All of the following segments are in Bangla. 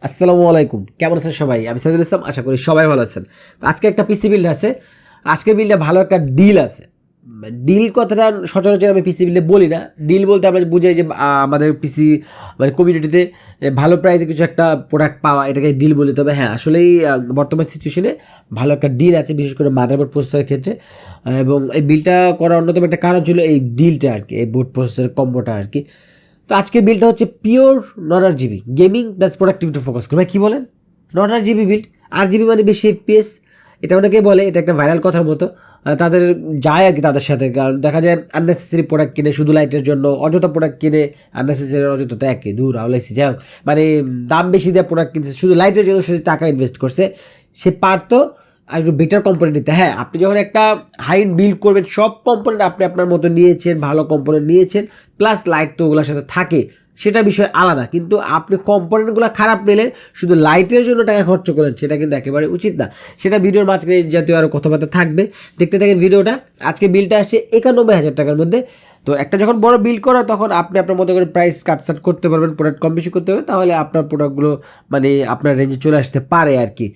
আসসালামু আলাইকুম, কেমন আছেন সবাই? আমি সাইদুল ইসলাম, আশা করি সবাই ভালো আছেন। তো আজকে একটা পিসি বিল্ড আছে। আজকের বিল্ডে ভালো একটা ডিল আছে। ডিল কথাটা সচরাচর আমি পিসি বিল্ডে বলি না। ডিল বলতে আমরা বুঝাই যে আমাদের পিসি মানে কমিউনিটিতে ভালো প্রাইসে কিছু একটা প্রোডাক্ট পাওয়া, এটাকে ডিল বলি। তবে হ্যাঁ, আসলেই বর্তমান সিচুয়েশনে ভালো একটা ডিল আছে, বিশেষ করে মাদারবোর্ড প্রসেসরের ক্ষেত্রে। এবং এই বিলটা করার অন্যতম একটা কারণ ছিল এই ডিলটা আর কি, এই বোর্ড প্রসেসরের কম্বোটা আর কি। তো আজকের বিলটা হচ্ছে pure not RGB gaming plus productivity focus করে। ভাই কী বলেন, not RGB build? RGB মানে বেশি এফপিএস, এটা অনেকে বলে, এটা একটা ভাইরাল কথার মতো। তাদের যায় আর কি তাদের সাথে, কারণ দেখা যায় আননেসেসারি প্রোডাক্ট কিনে শুধু লাইটের জন্য, অযথা প্রোডাক্ট কিনে আননেসেসারি অযথা তো একই দূর আওলাইছি। যাই হোক, মানে দাম বেশি দেওয়া প্রোডাক্ট কিনছে শুধু লাইটের জন্য, সে টাকা ইনভেস্ট করছে, সে পারতো আর একটু বেটার কম্পোনেন্ট নিতে। হ্যাঁ, আপনি যখন একটা হাই বিল্ড করবেন, সব কম্পোনেন্ট আপনি আপনার মতো নিয়েছেন, ভালো কম্পোনেন্ট নিয়েছেন, প্লাস লাইট তো ওগুলোর সাথে থাকে, সেটা বিষয় আলাদা। কিন্তু আপনি কম্পোনেন্টগুলো খারাপ নিলে শুধু লাইটের জন্য টাকা খরচ করেন, সেটা কিন্তু একেবারে উচিত না। সেটা ভিডিওর মাঝখানে জাতীয় আরও কথাবার্তা থাকবে, দেখতে থাকেন ভিডিওটা। আজকে বিলটা আসছে 91,000 টাকার মধ্যে। তো একটা যখন বড় বিল করা, তখন আপনি আপনার মতো করে প্রাইস কাটসাট করতে পারবেন, প্রোডাক্ট কম বেশি করতে পারবেন, তাহলে আপনার প্রোডাক্টগুলো মানে আপনার রেঞ্জে চলে আসতে পারে আর কি।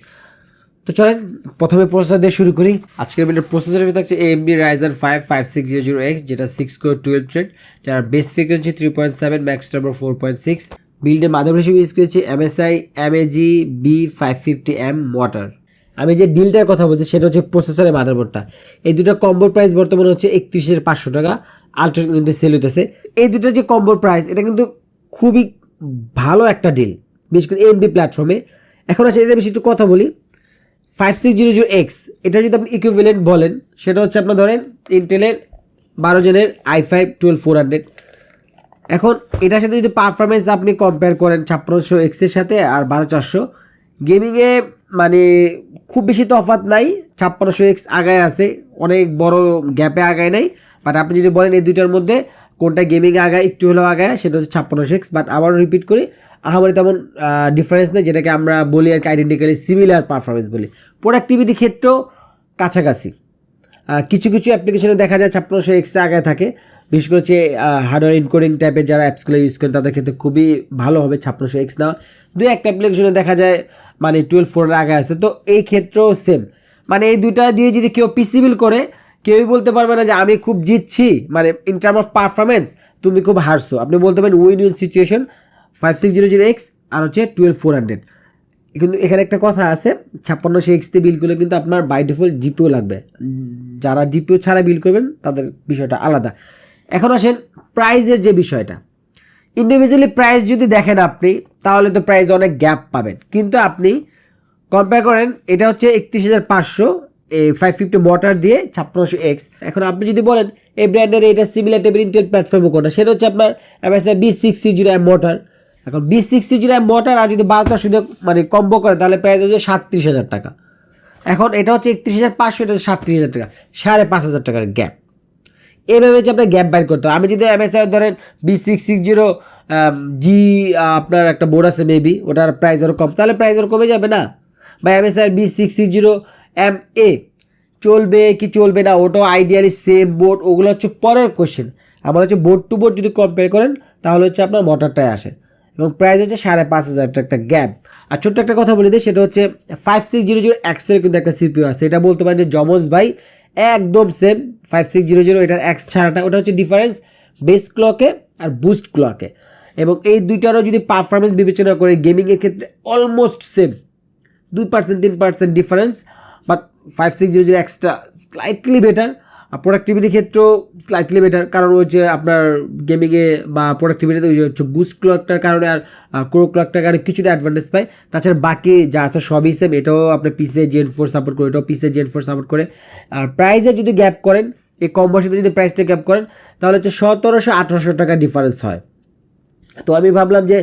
তো চলেন প্রথমে প্রসেসর দিয়ে শুরু করি। আজকের বিল্ডের প্রসেসরের ভিতরে থাকছে AMD Ryzen 5 5600X, যেটা 6 কোর 12 থ্রেড, যার বেস ফ্রিকোয়েন্সি 3.7, ম্যাক্স নাম্বার 4.6। বিল্ডের মাদারবোর্ড হিসেবে ইউজ করেছি MSI B550M mortar। আমি যে ডিলটার কথা বলছি সেটা হচ্ছে প্রসেসরের মাদারবোর্ডটা। এই দুটো কম্বোর প্রাইস বর্তমানে হচ্ছে 31,500 টাকা, আলট্রা কিন্তু সেল হইতেছে। এই দুটোর যে কম্বোর প্রাইস, এটা কিন্তু খুবই ভালো একটা ডিল, বিশেষ করে AMD প্ল্যাটফর্মে। এখন আছে এটা বেশি একটু কথা বলি। 5600X, এটা যদি আপনি ইকুইভ্যালেন্ট বলেন, সেটা হচ্ছে আপনার ধরেন ইন্টেলের 12 জেনের i5 12400। এখন এটার সাথে যদি পারফরমেন্স আপনি কম্পেয়ার করেন 5600X এর সাথে আর 12400, গেমিংয়ে মানে খুব বেশি তফাৎ নাই। 5600X আগায় আছে, অনেক বড় গ্যাপে আগায় নাই। বাট আপনি যদি বলেন এই দুইটার মধ্যে কোনটা গেমিংয়ে আগায়, একটু হলেও আগায়, সেটা হচ্ছে 5600X। বাট আবারও রিপিট করি, আমাদের তেমন ডিফারেন্স নেই, যেটাকে আমরা বলি আর কি আইডেন্টিক্যালি সিমিলার পারফরমেন্স বলি। প্রোডাক্টিভিটি ক্ষেত্রেও কাছাকাছি। কিছু কিছু অ্যাপ্লিকেশনে দেখা যায় 5600X আগায় থাকে, বিশেষ করে হচ্ছে হার্ডওয়্যার ইনকোডিং টাইপের যারা অ্যাপসগুলো ইউজ করেন তাদের ক্ষেত্রে খুবই ভালো হবে 5600X নেওয়া। দুই একটা অ্যাপ্লিকেশনে দেখা যায় মানে 12.4 আগে আসছে। তো এই ক্ষেত্রেও সেম, মানে এই দুইটা দিয়ে যদি কেউ পিসি বিল করে, কেউই বলতে পারবে না যে আমি খুব জিতছি, মানে ইন টার্ম অফ পারফরমেন্স তুমি খুব হারছো। আপনি বলতে পারেন উইন উইন সিচুয়েশন 5600X আর হচ্ছে 12400। কিন্তু এখানে একটা কথা আছে, 5600X দিয়ে বিল করলে কিন্তু আপনার বাই ডিফল্ট জিপিও লাগবে। যারা জিপিও ছাড়া বিল করবেন তাদের বিষয়টা আলাদা। এখন আসেন প্রাইজের যে বিষয়টা, ইন্ডিভিজুয়ালি প্রাইস যদি দেখেন আপনি, তাহলে তো প্রাইস অনেক গ্যাপ পাবেন। কিন্তু আপনি কম্পেয়ার করেন, এটা হচ্ছে 31,500 এই 550 মোটর দিয়ে 5600X। এখন আপনি যদি বলেন এই ব্র্যান্ডের এটা সিমিলার টাইপের ইন্টেল প্ল্যাটফর্মে কোনটা, সেটা হচ্ছে আপনার MSI B650M মোটর। এখন B650M মোটর আর যদি 12 শুধু মানে কম্বো করে, তাহলে প্রাইস হচ্ছে 37,000 টাকা। এখন এটা হচ্ছে 31,500, এটা 37,000 টাকা, 5,500 টাকার গ্যাপ। এভাবে হচ্ছে আপনার গ্যাপ বাইর করতে হবে। আমি যদি MSI ধরেন B660 জি আপনার একটা বোর্ড আছে মেবি, ওটার প্রাইস আরও কম, তাহলে প্রাইস আরও কমে যাবে না? বা MSI B660MA চলবে কি চলবে না, ওটাও আইডিয়ালি সেম বোর্ড, ওগুলো হচ্ছে পরের কোয়েশ্চেন। আমার হচ্ছে বোর্ড টু বোর্ড যদি কম্পেয়ার করেন, তাহলে হচ্ছে আপনার মোটরটাই আসে, এবং প্রাইস হচ্ছে 5,500 একটা গ্যাপ। আর ছোট্ট একটা কথা বলে দিই, সেটা হচ্ছে 5600X এর কিন্তু একটা সিপিইউ আছে। এটা বলতে পারেন যে জমজ ভাই, একদম সেম 5600, এটার এক্স ছাড়াটা, ওটা হচ্ছে ডিফারেন্স বেস ক্লকে আর বুস্ট ক্লকে। এবং এই দুইটারও যদি পারফরমেন্স বিবেচনা করে গেমিংয়ের ক্ষেত্রে অলমোস্ট সেম, 2% 3% ডিফারেন্স। বাট 5600Xটা স্লাইটলি বেটার, আর প্রোডাক্টিভিটির ক্ষেত্রেও স্লাইটলি বেটার, কারণ হচ্ছে আপনার গেমিংয়ে বা প্রোডাক্টিভিটিতে ওই হচ্ছে বুস্ট ক্লকটার কারণে আর ক্রো ক্লকটার কারণে কিছুটা অ্যাডভান্টেজ পায়। তাছাড়া বাকি যা আছে সবই সেম। এটাও আপনার PCIe Gen 4 সাপোর্ট করে, এটাও PCIe Gen 4 সাপোর্ট করে। আর প্রাইসে যদি গ্যাপ করেন, এই কম্বোর সাথে যদি প্রাইসটা গ্যাপ করেন, তাহলে হচ্ছে 1700-1800 টাকা ডিফারেন্স হয়। তো আমি ভাবলাম যে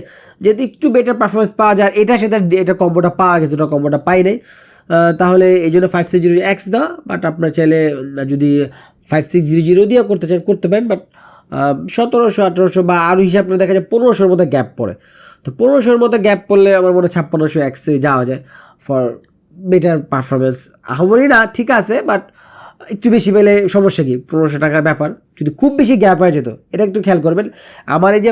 যদি একটু বেটার পারফরমেন্স পাওয়া যায়, এটার সাথে এটা কম্বোটা পাওয়া গেছে, ওটা কম্বোটা পাই নাই, তাহলে এই জন্য 5600X দেওয়া। বাট আপনার চাইলে যদি 5600 দিয়েও করতে চান করতে পারেন। বাট 1700-1800 বা আরও হিসাব করে দেখা যায় 1500-র মতো গ্যাপ পড়ে। তো 1500-র মতো গ্যাপ পড়লে আমার মনে হয় 5600X যাওয়া যায় ফর বেটার পারফরমেন্স। আহামরি না, ঠিক আছে, বাট একটু বেশি পেলে সমস্যা কি, 1500 টাকার ব্যাপার। যদি খুব বেশি গ্যাপ হয়ে যেত, এটা একটু খেয়াল করবেন। আমার এই যে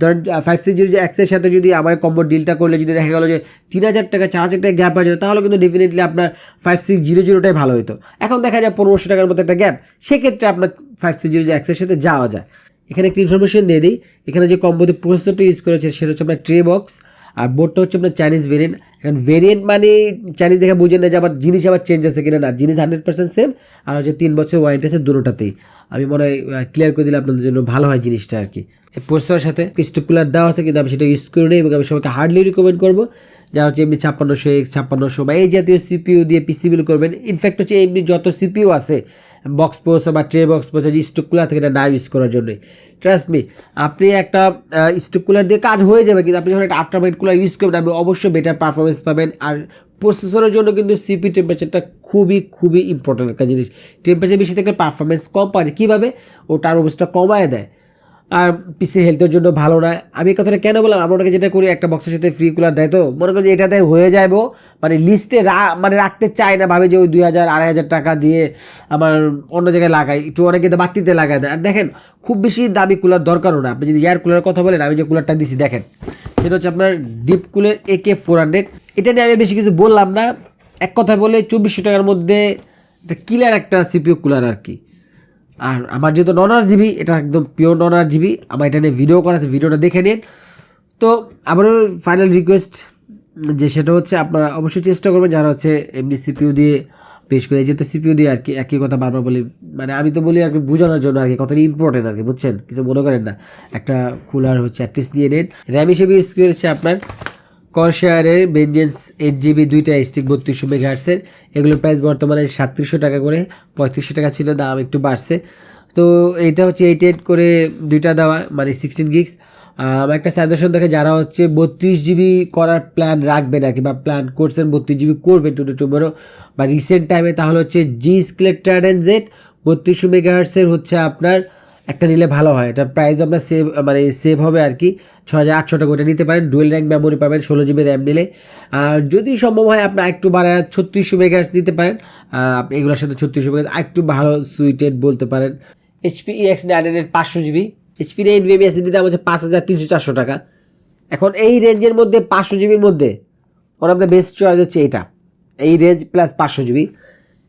ধরেন 560 যে এক্সের সাথে যদি আমার কম্বো ডিলটা করলে যদি দেখা গেল যে 3000 টাকা 4000 টাকা গ্যাপ হয়ে যেত, তাহলে কিন্তু ডেফিনেটলি আপনার 5600টাই ভালো হতো। এখন দেখা যায় 1500 টাকার মতো একটা গ্যাপ, সেক্ষেত্রে আপনার 560 যে এক্সের সাথে যাওয়া যায়। এখানে একটা ইনফরমেশন দিয়ে দিই, এখানে যে কম্বোতে প্রসেসরটা ইউজ করেছে সেটা হচ্ছে আপনার ট্রে বক্স, আর বোর্ডটা হচ্ছে আপনার চাইনিজ ভেরিয়েন্ট। এখন ভেরিয়েন্ট মানে চাইনিজ দেখে বুঝেন না যে আবার জিনিস আবার চেঞ্জ আছে কিনা, না, জিনিস 100% সেম, আর হচ্ছে 3 বছর ওয়ারেন্টি আছে দুটোটাতেই। আমি মনে হয় ক্লিয়ার করে দিলে আপনাদের জন্য ভালো হয় জিনিসটা আর কি। এই প্রসেসরের সাথে স্টক কুলার দেওয়া আছে, কিন্তু আমি সেটা ইউজ করে নিই এবং আমি সবাইকে হার্ডলি রিকমেন্ড করবো যা হচ্ছে এমনি 5600X 5600 বা এই জাতীয় সিপিইউ দিয়ে পিসি বিল করবেন। ইনফ্যাক্ট হচ্ছে এমনি যত সিপিইউ আছে বক্স প্রসেসর বা tray box processor stock cooler থেকে এটা না ইউজ করার জন্যই। ট্রাস্ট মি, আপনি একটা স্টক কুলার দিয়ে কাজ হয়ে যাবে, কিন্তু আপনি যখন একটা আফটারমার্কেট কুলার ইউজ করবেন আপনি অবশ্যই বেটার পারফরমেন্স পাবেন। আর প্রসেসরের জন্য কিন্তু সিপি টেম্পারেচারটা খুবই খুবই ইম্পর্টেন্ট একটা জিনিস। টেম্পারেচার বেশি থাকলে পারফরমেন্স কম পাওয়া যায়। কীভাবে? ও তার অবস্থা কমায় দেয়, আর পিসি হেলথের জন্য ভালো নয়। আমি এই কথাটা কেন বললাম, আমরা ওটাকে যেটা করি একটা বক্সের সাথে ফ্রি কুলার দেয়, তো মনে করি যে এটাতে হয়ে যাবো, মানে লিস্টে মানে রাখতে চাই না, ভাবে যে ওই 2000-2500 টাকা দিয়ে আমার অন্য জায়গায় লাগাই, একটু অনেকে তো বাড়তিতে লাগাই দেয়। আর দেখেন খুব বেশি দামি কুলার দরকারও না। আপনি যদি এয়ার কুলারের কথা বলেন, আমি যে কুলারটা দিছি দেখেন, সেটা হচ্ছে আপনার ডিপকুলের AK 400। এটা নিয়ে আমি বেশি কিছু বললাম না, এক কথা বলে 2400 টাকার মধ্যে এটা কিলার একটা সিপিইউ কুলার আর কি। আর আমার যেহেতু non-RGB, এটা একদম পিওর non-RGB, আমার এটা নিয়ে ভিডিও করা আছে, ভিডিওটা দেখে নিন। তো আবারও ফাইনাল রিকোয়েস্ট যে সেটা হচ্ছে আপনারা অবশ্যই চেষ্টা করবেন যারা হচ্ছে এমনি সিপিইউ দিয়ে পেশ করে, যেহেতু সিপিইউ দিয়ে আর কি একই কথা বারবার বলি, মানে আমি তো বলি আর কি বোঝানোর জন্য আর কি, কথাটা ইম্পর্টেন্ট আর কি, বুঝছেন, কিছু মনে করেন না। একটা কুলার হচ্ছে অ্যাটলিস্ট নিয়ে নিন। র্যাম হিসেবে ইউজ করেছে আপনার corsair ভেঞ্জেন্স 8GB, দুইটা স্টিক 3200 মেগাহার্টসের। এগুলোর প্রাইস বর্তমানে 3700 টাকা করে, 3500 টাকা ছিল, দাম একটু বাড়ছে। তো এইটা হচ্ছে 88 করে দুইটা দেওয়া, মানে 16 গিগস। আমার একটা সাজেশন দেখে যারা হচ্ছে 32GB করার প্ল্যান রাখবেন আর কি, বা প্ল্যান করছেন 32GB করবেন টুমোরো বা রিসেন্ট টাইমে, তাহলে হচ্ছে G/Z 3200 মেগাহার্টসের হচ্ছে আপনার একটা নিলে ভালো হয়। এটা প্রাইস আপনার সেভ হবে আর কি, 6800 টাকা ওটা নিতে পারেন। ডুয়েল র্যাঙ্ক মেমোরি পাবেন 16GB র্যাম নিলে। আর যদি সম্ভব হয় আপনার একটু বাড়ায় 3600 মেগাহার্টস দিতে পারেন। আপনি এগুলোর সাথে 3600 মেগাহার্টস একটু ভালো সুইটেড বলতে পারেন। HP EX900 500GB, HP NVMe SSD দাম হচ্ছে 5300-400 টাকা। এখন এই রেঞ্জের মধ্যে 500GBর মধ্যে one of the best choice হচ্ছে এটা, এই রেঞ্জ প্লাস 500GB।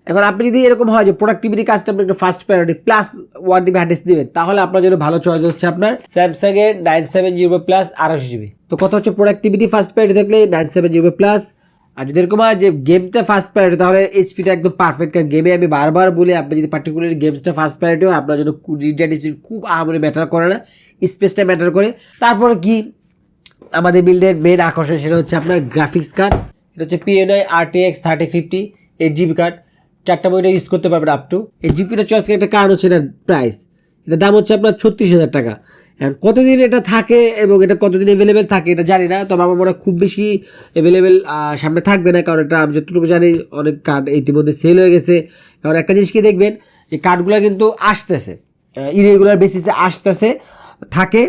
এখন আপনি যদি এরকম হয় যে প্রোডাক্টিভিটি কাজটা আপনি একটু first priority plus 1TB hard disk দেবেন, তাহলে আপনার জন্য ভালো চয়েস হচ্ছে আপনার স্যামসাংয়ের 970 প্লাস 250GB। তো কথা হচ্ছে প্রোডাক্টিভিটি ফার্স্ট প্রায়োরিটি থাকলে 970 প্লাস, আর যদি এরকম হয় যে গেমটা ফার্স্ট প্রায়োরিটি তাহলে এইচপিটা একদম পারফেক্ট। কারণ গেমে আমি বারবার বলি, আপনি যদি পার্টিকুলারলি গেমসটা ফার্স্ট প্রায়োরিটি হয় আপনার জন্য খুব আহামরি ম্যাটার করে না, স্পেসটা ম্যাটার করে। তারপরে কি আমাদের বিল্ডের মেন আকর্ষণ সেটা হচ্ছে আপনার গ্রাফিক্স কার্ড। এটা হচ্ছে PNI RTX 3050 8GB কার্ড, 4টা মনিটর ইউজ করতে পারবেন আপ টু। এই জিপিটা চয়েস একটা কারণ হচ্ছে এটার প্রাইস, এটার দাম হচ্ছে আপনার 36,000 টাকা। এখন কতদিন এটা থাকে এবং এটা কতদিন অ্যাভেলেবেল থাকে এটা জানি না, তবে আমার মনে হয় খুব বেশি অ্যাভেলেবেল সামনে থাকবে না, কারণ এটা আমি যতটুকু জানি অনেক কার্ড ইতিমধ্যে সেল হয়ে গেছে। কারণ একটা জিনিস কি দেখবেন যে কার্ডগুলো কিন্তু আসতেছে, ইরেগুলার বেসিসে আসতেছে থাকে,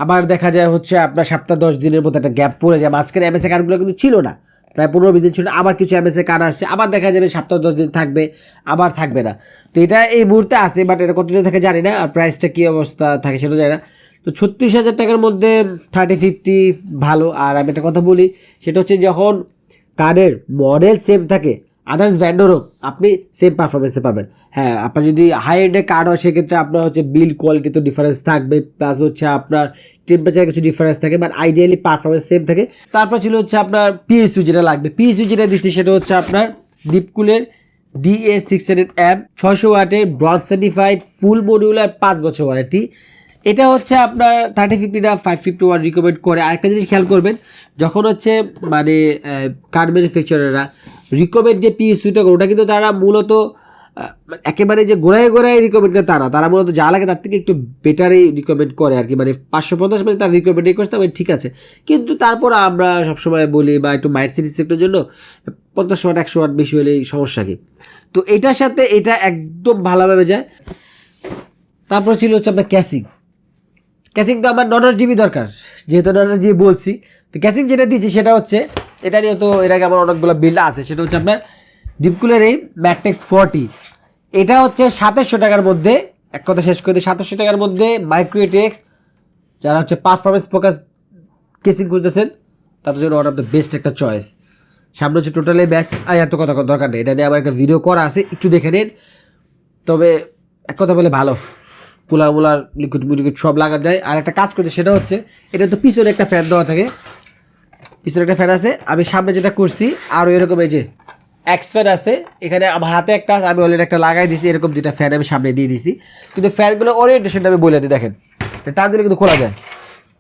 আবার দেখা যায় হচ্ছে আপনার সপ্তাহ 10 দিনের মতো একটা গ্যাপ পড়ে যায়। মাঝখানে MSI কার্ডগুলো কিন্তু ছিল না, প্রায় 15-20 দিন ছিল, আবার কিছু MSI কার্ড আসছে, আবার দেখা যাবে সপ্তাহ 10 দিন থাকবে, আবার থাকবে না। তো এটা এই মুহূর্তে আছে, বাট এটা কতদিন থাকে জানি না, আর প্রাইসটা কী অবস্থা থাকে সেটা জানি না। তো 36,000 টাকার মধ্যে 3050 ভালো। আর আমি একটা কথা বলি, সেটা হচ্ছে যখন কার্ডের মডেল সেম থাকে আদার্স ভ্যান্ডরও আপনি সেম পারফরমেন্সে পাবেন। হ্যাঁ, আপনার যদি হাই এন্ডের কার্ড হয় সেক্ষেত্রে আপনার হচ্ছে বিল্ড কোয়ালিটি তো ডিফারেন্স থাকবে, প্লাস হচ্ছে আপনার টেম্পারেচার কিছু ডিফারেন্স থাকে, বাট আইডিয়ালি পারফরমেন্স সেম থাকে। তারপর ছিল হচ্ছে আপনার PSU যেটা লাগবে, PSU যেটা দিচ্ছি সেটা হচ্ছে আপনার ডিপকুলের DA600-M 600 ওয়াটের ব্রঞ্জ সার্টিফাইড ফুল মডিউলার 5 বছর ওয়ারেন্টি। এটা হচ্ছে আপনার 3050 551 রিকমেন্ড করে। আরেকটা জিনিস খেয়াল করবেন, যখন হচ্ছে মানে কার্ড ম্যানুফ্যাকচারাররা রিকমেন্ড যে PSUটা ওটা কিন্তু তারা মূলত একেবারে যে গোড়ায় রিকমেন্ড করে তারা মূলত যা লাগে তার থেকে একটু বেটারই রিকমেন্ড করে আর কি, মানে 550 মানে তার রিকমেন্ডই করতে হবে, ঠিক আছে। কিন্তু তারপর আমরা সবসময় বলি বা একটু মাইন্ড সেটের জন্য 50 ওয়াট 100 ওয়াট বেশি হলেই সমস্যা কি। তো এটার সাথে এটা একদম ভালোভাবে যায়। তারপর ছিল হচ্ছে আপনার ক্যাসিং তো আমার non-RGB দরকার, যেহেতু non-RGB বলছি। তো ক্যাসিং যেটা দিচ্ছি সেটা হচ্ছে, এটা নিয়ে তো এর আগে আমার অনেকগুলো বিল্ড আছে, সেটা হচ্ছে আপনার ডিপকুলের এই matrexx 40 এটা হচ্ছে 2700 টাকার মধ্যে, এক কথা শেষ করে দিই, 2700 টাকার মধ্যে মাইক্রো এটিএক্স যারা হচ্ছে পারফরমেন্স ফোকাস কেসিং খুঁজতেছেন তাদের জন্য ওয়ান অফ দ্য বেস্ট একটা চয়েস। সামনে হচ্ছে টোটালি ব্যাচ, এত কথা দরকার নেই, এটা নিয়ে আমার একটা ভিডিও করা আছে, একটু দেখে নিন। তবে এক কথা বলে ভালো, কুলার মুলার লিকুইড মুলিকুইড সব লাগা যায়। আর একটা কাজ করছে সেটা হচ্ছে এটা তো পিছনে একটা ফ্যান দেওয়া থাকে, পিছনে একটা ফ্যান আছে। আমি সামনে যেটা করছি আরও এরকম এই যে এক্স ফ্যান আছে, এখানে আমার হাতে একটা আছে, আমি অলরেডি একটা লাগাই দিছি, এরকম দুটা ফ্যান আমি সামনে দিয়ে দিছি। কিন্তু ফ্যানগুলো ওরিয়েন্টেশনটা আমি বলে দিই, দেখেন টান দিলে কিন্তু খোলা যায়,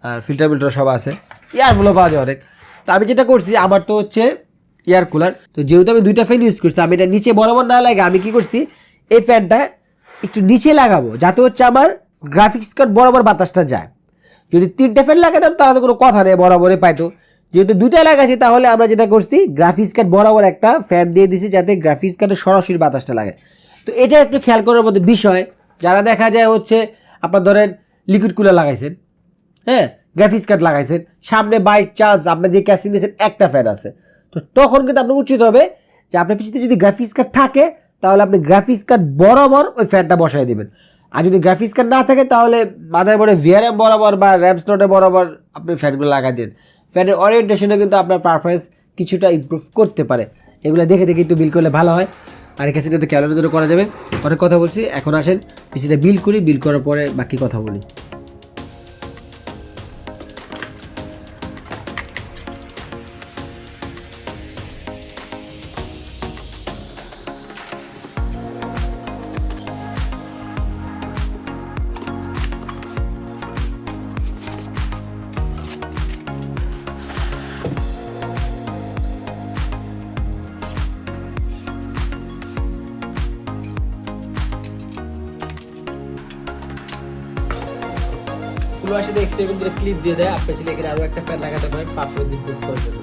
আর ফিল্টার মিল্টার সব আছে, ইয়ারগুলো পাওয়া যায় অনেক। তো আমি যেটা করছি, আমার তো হচ্ছে এয়ার কুলার, তো যেহেতু আমি দুইটা ফ্যান ইউজ করছি, আমি এটা নিচে বরাবর না লাগে, আমি কি করছি এই ফ্যানটা একটু নিচে লাগাবো, যাতে হচ্ছে আমার গ্রাফিক্স কার্ড বরাবর বাতাসটা যায়। যদি 3টে ফ্যান লাগাতাম তাহলে তো কোনো কথা নেই, বরাবরই পাইতো। যেহেতু 2টা লাগাইছি, তাহলে আমরা যেটা করছি গ্রাফিক্স কার্ড বরাবর একটা ফ্যান দিয়ে দিছি, যাতে গ্রাফিক্স কার্ডে সরাসরি বাতাসটা লাগে। তো এটা একটু খেয়াল করার মধ্যে বিষয়, যারা দেখা যায় হচ্ছে আপনার ধরেন লিকুইড কুলার লাগাইছেন, হ্যাঁ গ্রাফিক্স কার্ড লাগাইছেন, সামনে বাই চান্স আপনার যে ক্যাসিং নিয়েছেন একটা ফ্যান আছে, তো তখন কিন্তু আপনার উচিত হবে যে আপনার পিছনে যদি গ্রাফিক্স কার্ড থাকে তাহলে আপনি গ্রাফিক্স কার্ড বরাবর ওই ফ্যানটা বসাই দেবেন। আর যদি গ্রাফিক্স কার্ড না থাকে তাহলে মাদারবোর্ডে ভিআরএম বরাবর বা র্যাম স্লটে বরাবর আপনি ফ্যানগুলো লাগাই দিন। ফ্যানের ওরিয়েন্টেশনে কিন্তু আপনার পারফরমেন্স কিছুটা ইমপ্রুভ করতে পারে। এগুলো দেখে দেখে একটু বিল করলে ভালো হয়। আর এই ক্ষেত্রে ক্যালোরির করা যাবে। অনেক কথা বলছি, এখন আসেন পিসিটা বিল করি, বিল করার পরে বাকি কথা বলি। আসলে এক্সট্রা করে ক্লিপ দিয়ে দেয়, আপনি চাইলে এখানে আরো একটা ফ্যান লাগাতে পারেন পারফরম্যান্স ইমপ্রুভ করার জন্য।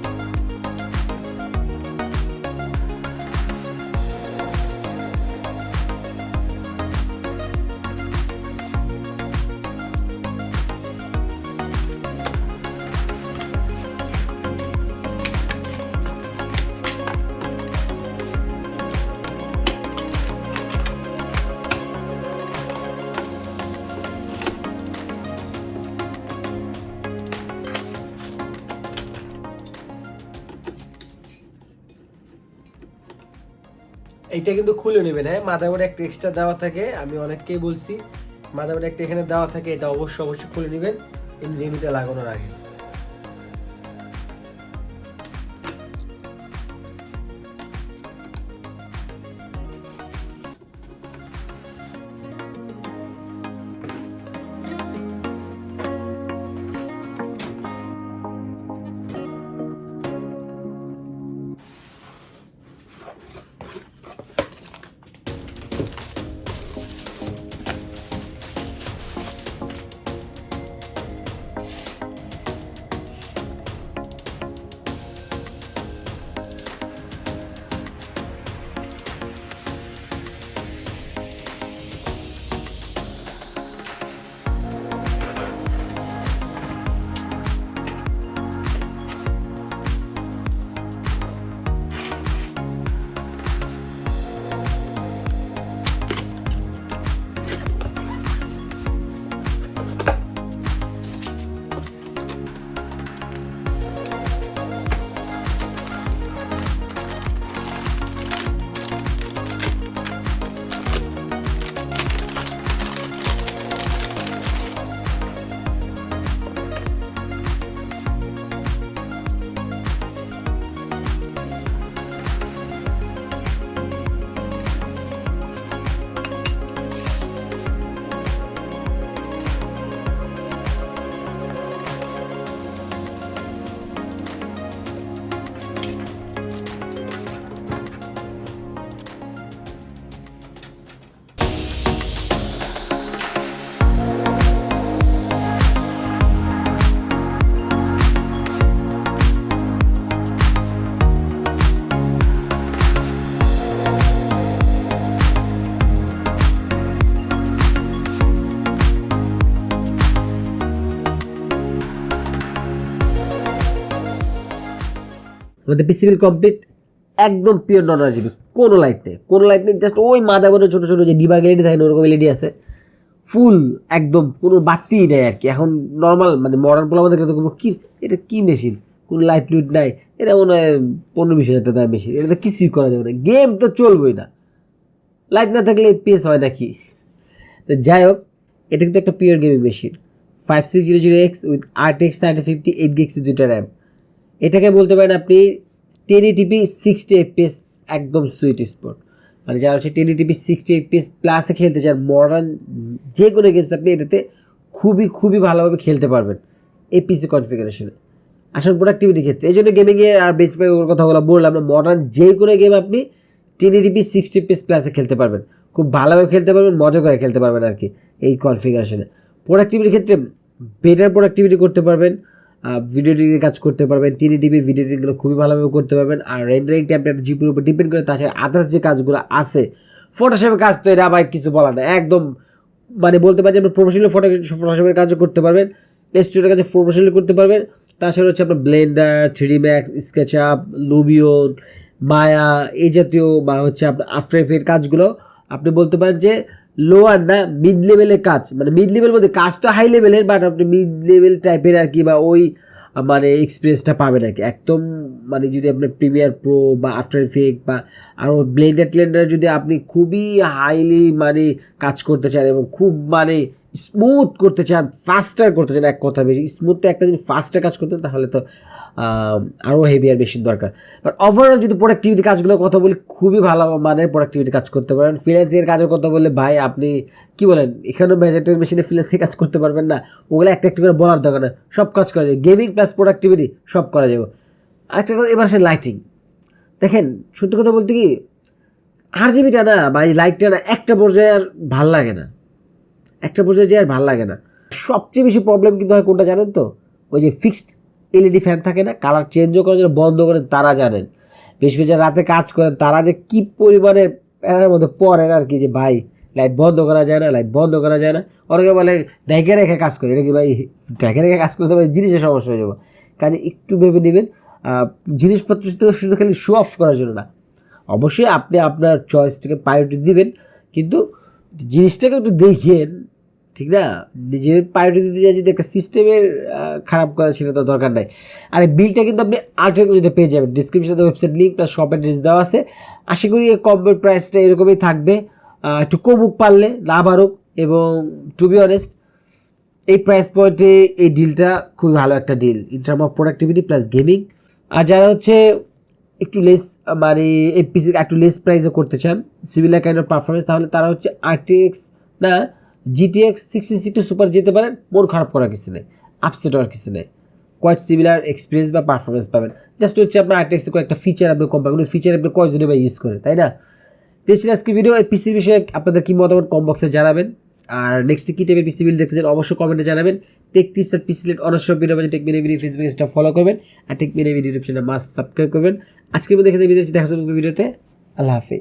এইটা কিন্তু খুলে নেবেন, হ্যাঁ মাদারবোর্ডে একটা এক্সট্রা দেওয়া থাকে, আমি অনেককেই বলছি মাদারবোর্ডে একটা এখানে দেওয়া থাকে, এটা অবশ্যই খুলে নেবেন এনভিএমইটা লাগানোর আগে। আমাদের পিসি বিল কমপ্লিট, একদম পিওর নন RGB, কোনো লাইট নেই, জাস্ট ওই মাদারবোর্ডের ছোটো ছোটো যে ডিবাগ এলইডি থাকে না ওরকম এলইডি আছে, ফুল একদম কোনো বাতি নেই আর কি। এখন নর্মাল মানে মডার্ন পোলা আমাদের কি এটা কি মেশিন, কোনো লাইট লুইট নাই, এটা মনে হয় 15-20 হাজার টাকা মেশিন, এটা কিছুই করা যাবে না, গেম তো চলবেই না, লাইট না থাকলে পেস হয় নাকি। তো যাই হোক, এটা কিন্তু একটা pure gaming machine, 5600X with RTX 3050 8GB 2টা র্যাম। এটাকে বলতে পারেন আপনি 1080p 60 FPS একদম সুইট স্পট, মানে যারা হচ্ছে 1080p 60 FPS প্লাসে খেলতে চান মডার্ন যে কোনো গেমস আপনি এটাতে খুবই ভালোভাবে খেলতে পারবেন এই পিসি কনফিগারেশনে। আসল প্রোডাক্টিভিটির ক্ষেত্রে এই জন্য গেমিংয়ে আর বেঞ্চমার্কের কথাগুলো বললাম না, মডার্ন যে কোনো গেম আপনি 1080p 60 FPS প্লাসে খেলতে পারবেন, খুব ভালোভাবে খেলতে পারবেন, মজা করে খেলতে পারবেন আর কি এই কনফিগারেশনে। প্রোডাক্টিভিটির ক্ষেত্রে বেটার প্রোডাক্টিভিটি করতে পারবেন, ভিডিও এডিটিংয়ের কাজ করতে পারবেন, 1080p ভিডিও এডিটিংগুলো খুবই ভালোভাবে করতে পারবেন। আর রেন্ডারিং টাইমটা জিপির উপর ডিপেন্ড করে, তাছাড়া আদার্স যে কাজগুলো আছে ফটোশপের কাজ তো এটা আবার কিছু বলার না, একদম মানে বলতে পারেন আপনি প্রফেশনাল ফটোশপের কাজও করতে পারবেন, স্টুডিওর কাজে প্রফেশনালি করতে পারবেন। তাছাড়া হচ্ছে আপনার Blender, 3D Max, SketchUp, Lumion, Maya এই জাতীয় বা হচ্ছে আপনার আফটার এফেক্ট কাজগুলো আপনি বলতে পারেন যে লোয়ার না মিড লেভেলের কাজ, মানে মিড লেভেল বলতে কাজ তো হাই লেভেলের, বাট আপনি মিড লেভেল টাইপের আর কি, বা ওই মানে এক্সপিরিয়েন্সটা পাবেন আর কি। একদম মানে যদি আপনার প্রিমিয়ার প্রো বা আফটার এফেক্ট বা আরও ব্লেন্ডার যদি আপনি খুবই হাইলি মানে কাজ করতে চান এবং খুব মানে স্মুথ করতে চান, ফাস্টার করতে চান, এক কথা বেশি স্মুথটা একটা যদি ফাস্টার কাজ করতেন তাহলে তো আরও হেভিয়ার মেশিন দরকার। বাট ওভারঅল যদি প্রোডাক্টিভিটি কাজগুলোর কথা বলি, খুবই ভালো মানের প্রোডাক্টিভিটি কাজ করতে পারেন। ফ্রিল্যান্সের কাজের কথা বললে ভাই আপনি কি বলেন, এখানেও ব্যাজেটের মেশিনে ফ্রিল্যান্সের কাজ করতে পারবেন না, ওগুলো একটা করে বলার দরকার না, সব কাজ করা যাবে, গেমিং প্লাস প্রোডাক্টিভিটি সব করা যাবে। আরেকটা কথা, এবার সে লাইটিং দেখেন, সত্যি কথা বলতে কি RGBটা না বা এই লাইটটা না একটা পর্যায়ে আর ভাল লাগে না, একটা পর্যায়ে যে আর ভাল লাগে না। সবচেয়ে বেশি প্রবলেম কিন্তু হয় কোনটা জানেন তো, ওই যে ফিক্সড এলইডি ফ্যান থাকে না, কালার চেঞ্জও করার জন্য বন্ধ করেন তারা জানেন, বেশি বেশি রাতে কাজ করেন তারা যে কী পরিমাণে প্যারার মধ্যে পড়েন আর কি, যে ভাই লাইট বন্ধ করা যায় না, অনেকে বলে ঢেকে রেখে কাজ করে, এটা কি ভাই ঢেকে রেখে কাজ করতে পারে, জিনিসের সমস্যা হয়ে যাবে। কাজে একটু ভেবে নেবেন, জিনিসপত্র শুধু খালি শো অফ করার জন্য না, অবশ্যই আপনি আপনার চয়েসটাকে প্রায়োরিটি দিবেন, কিন্তু জিনিসটাকে একটু দেখিয়েন, ঠিক না? নিজের প্রায়োরিটি দিতে যদি একটা সিস্টেমের খারাপ করা সেটা তো দরকার নাই। আর এই বিলটা কিন্তু আপনি আর্টিকেল পেয়ে যাবেন, ডিসক্রিপশনে website link plus shop address দেওয়া আছে। আশা করি এই কম্বোর প্রাইসটা এরকমই থাকবে, একটু কমুক পারলে, না বাড়ুক। এবং টু বি অনেস্ট এই প্রাইস পয়েন্টে এই ডিলটা খুবই ভালো একটা deal in term of productivity plus gaming. আর যারা হচ্ছে একটু লেস মানে এই পিসি একটু লেস প্রাইসে করতে চান, সিমিলার কাইন্ড অফ পারফরমেন্স, তাহলে তারা হচ্ছে RTX না GTX 1660 সুপার যেতে পারেন, মন খারাপ করার কিছু নেই, আপসেট হওয়ার কিছু নেই, কোয়াইট সিমিলার এক্সপিরিয়েন্স বা পারফরমেন্স পাবেন। জাস্ট হচ্ছে আপনার RTX কয়েকটা ফিচার আপনি কম পাবেন, ফিচার আপনি কয়জনে বা ইউজ করে, তাই না? তো এই ছিল আজকে ভিডিও। এই পিসির বিষয়ে আপনাদের কি মতামত কম বক্সে জানাবেন, আর নেক্সট কি টাইপের পিসি বিল দেখতে চান অবশ্যই কমেন্টে জানাবেন। টেক টিপস আর পিসি রিলেটেড অনেক সব ভিডিও পাবেন টেকমিনিয়া ভিডিও ফেসবুক পেজটা ফলো করবেন, আর Techminia video YouTube channel must subscribe করবেন। আজকের মধ্যে এখানে বিদায়, দেখা হচ্ছে ভিডিওতে। আল্লাহ হাফেজ।